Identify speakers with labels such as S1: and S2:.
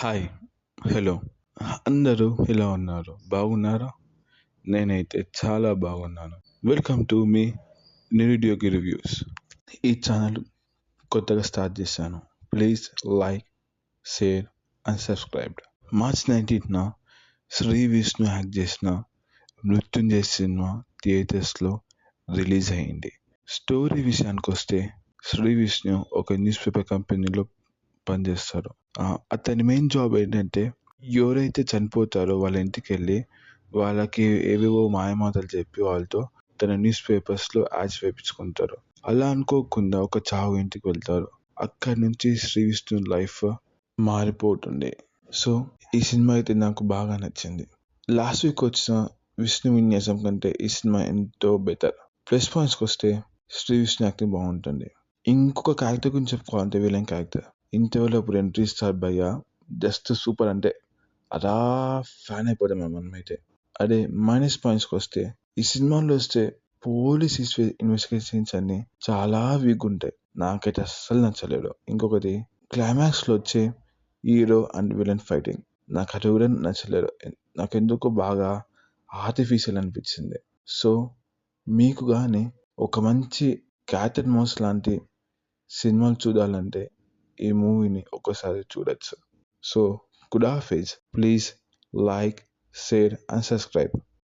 S1: Hi. Hello. అందరూ ఎలా ఉన్నారు? బాగున్నారా? నేనైతే చాలా బాగున్నాను. వెల్కమ్ టు మీ నిరుద్యోగి రివ్యూస్. ఈ ఛానల్ కొత్తగా స్టార్ట్ చేశాను. Please like, share and subscribe. March 19న శ్రీ విష్ణు యాక్ట్ చేసిన మృత్యుంజయ్ సినిమా థియేటర్స్లో రిలీజ్ అయింది. స్టోరీ విషయానికి వస్తే శ్రీ విష్ణు ఒక న్యూస్ పేపర్ కంపెనీలో పనిచేస్తారు. అతని మెయిన్ జాబ్ ఏంటంటే ఎవరైతే చనిపోతారో వాళ్ళ ఇంటికి వెళ్ళి వాళ్ళకి ఏవేవో మాయమాటలు చెప్పి వాళ్ళతో తన న్యూస్ పేపర్స్లో యాడ్స్ వేయించుకుంటారు. అలా అనుకోకుండా ఒక చావు ఇంటికి వెళ్తారు. అక్కడి నుంచి శ్రీ విష్ణు లైఫ్ మారిపోతుంది. సో ఈ సినిమా అయితే నాకు బాగా నచ్చింది. లాస్ట్ వీక్ వచ్చిన విష్ణు విన్యాసం కంటే ఈ సినిమా ఎంతో బెటర్. ప్లస్ పాయింట్స్కి వస్తే శ్రీ విష్ణు యాక్టింగ్ బాగుంటుంది. ఇంకొక క్యారెక్టర్ గురించి చెప్పుకోవాలంటే విలన్ క్యారెక్టర్ ఇంతవరకు ఎంట్రీ స్టార్ భయ్య జస్ట్ సూపర్, అంటే అలా ఫ్యాన్ అయిపోతాం మనమైతే. అదే మైనస్ పాయింట్స్కి వస్తే ఈ సినిమాలో వస్తే పోలీస్ ఇన్వెస్టిగేషన్స్ అన్ని చాలా వీక్ ఉంటాయి. నాకైతే అస్సలు నచ్చలేదు. ఇంకొకటి క్లైమాక్స్లో వచ్చే హీరో అండ్ విలన్ ఫైటింగ్ నాకు అది కూడా నచ్చలేదు. నాకెందుకో బాగా ఆర్టిఫిషియల్ అనిపించింది. సో మీకు కానీ ఒక మంచి క్యాట్ అండ్ మౌస్ లాంటి సినిమాలు చూడాలంటే ఈ మూవీని ఒక్కసారి చూడొచ్చు. So good Hafez. Please like, share and subscribe.